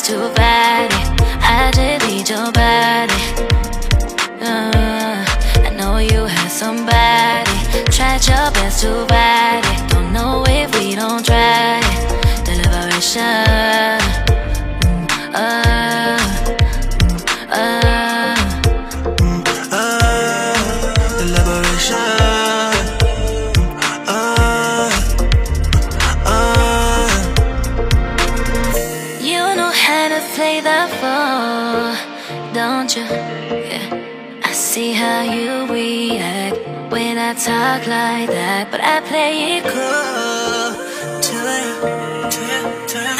to fight it. I just need your body. I know you had somebody. Tried your best to fight it. Don't know if we don't try it. The liberation. The liberation. You know how to play the fool, don't you? Yeah. I see how you react when I talk like that, but I play it cool To you.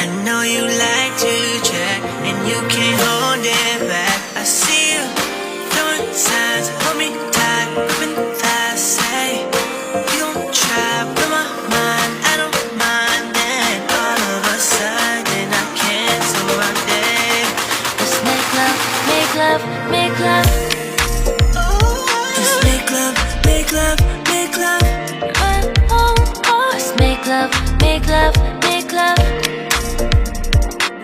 I know you like to check, and you can't hold it back. I see you throwing signs, hold me tight, gripping fast. Say you gon' try, blow my mind. I don't mind. Then all of a sudden I cancel our day. Let's make love, make love, make love. Let's make love, make love, make love. Let's make love, make love, make love.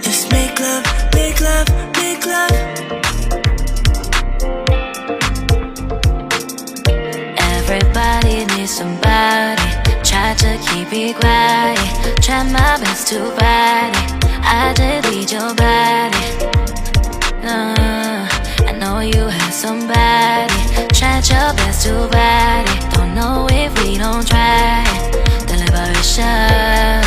Let's make love, make love, make love. Everybody needs somebody. Try to keep it quiet. Try my best to fight it. I just need your body. I know you have somebody. Tried your best to fight it. Don't know if we don't try it. The liberation.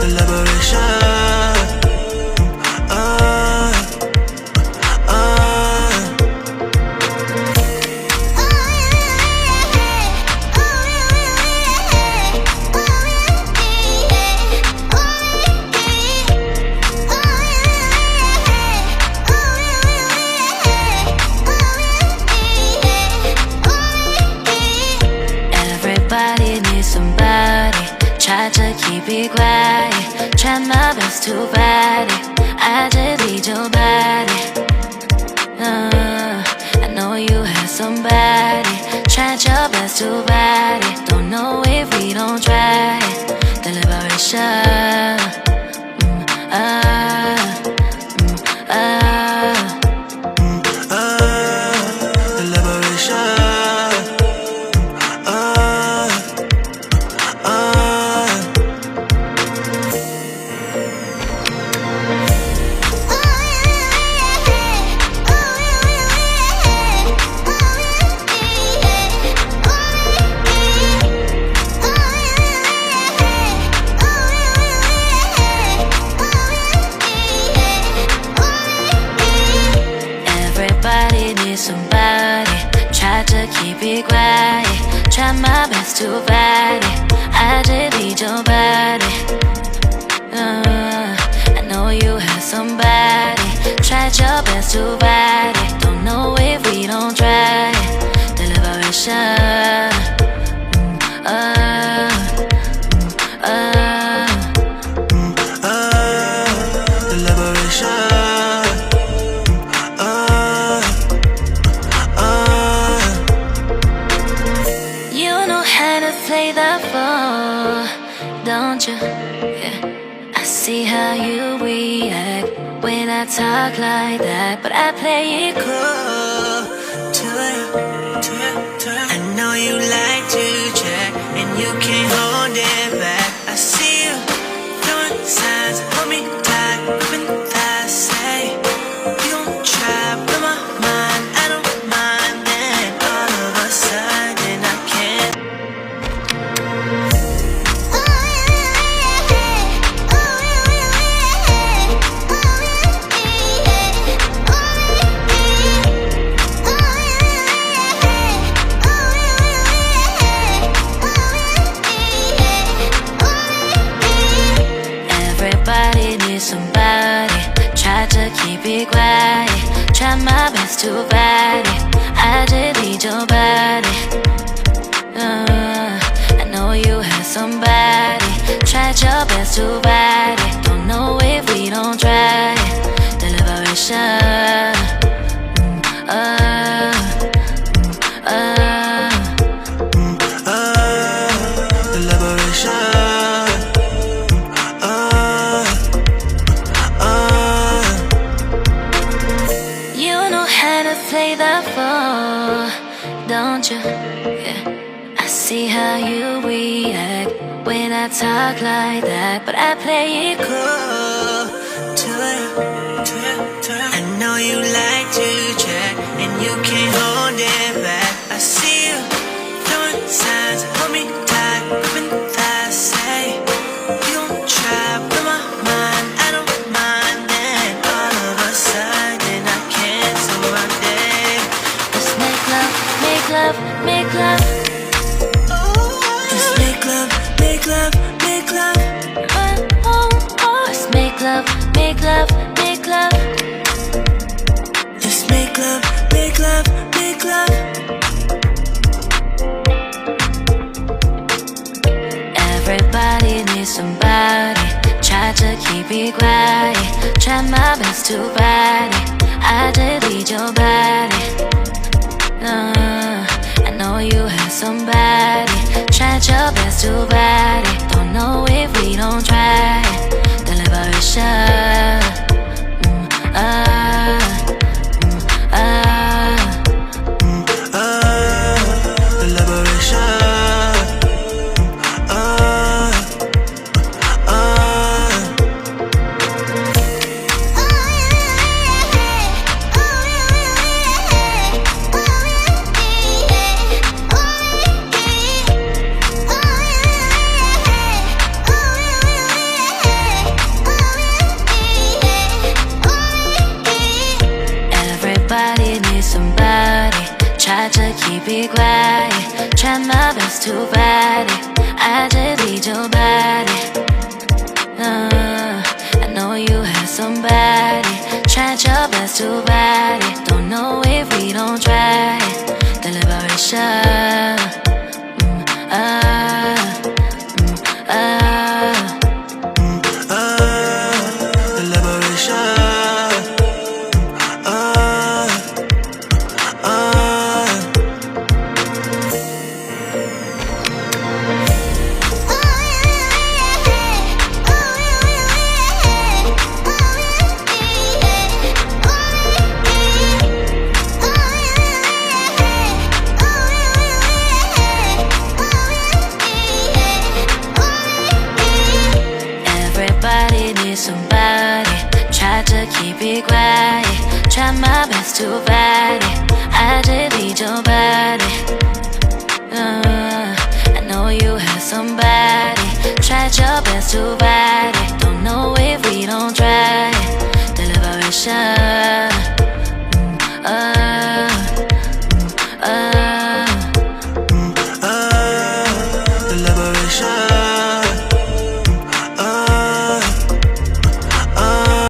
The liberation. Everybody needs somebody. Try to keep it quiet. Try my best to fight it. I just need your body. I know you have somebody. Tried your best to fight it. Don't know if we don't try it. The liberation. The liberation. Everybody needs somebody. Try to keep it quiet. Try my best to fight it. I just need your body. I know you have somebody. Tried your best to fight it. Don't know if we don't try it. The liberation. The liberation. You know how to play the fool, don't you? Yeah. I see how you react when I talk like that, but I play it cool To you. I know you like to check, and you can't hold it back. I see you throwing signs, hold me tight, gripping fast. Say you gon' try, blow my mind. I don't mind. Then all of a sudden I can't. Everybody needs somebody. Try to keep it quiet. Try my best to fight it. I just need your body. I know you have somebody. Tried your best to fight it. Don't know if we don't try it. The liberation. how you react when I talk like that, but I play it cool to you. I know you like to check, and you can't hold it back. I see you throwing signs, hold me tight, gripping fast. Say you gon' try, blow my mind, I don't mind. Then all of a sudden I cancel my day. Let's make love, make love, make love. Let's make love, make love, make love. Let's make love, make love, make love. Let's make love, make love, make love. Everybody needs somebody. Try to keep it quiet. Try my best to fight it. I delete your body. I know you have somebody. Tried your best to fight it. Don't know if we don't try it. The liberation. The liberation. Everybody needs somebody. Try to keep it quiet. Try my best to fight it. I delete your body. I know you have somebody. Tried your best to fight it. Don't know if we don't try it. The liberation. The liberation. Everybody needs somebody. Try to keep it quiet. Try my best to fight it. I delete your body. I know you have somebody. Tried your best to fight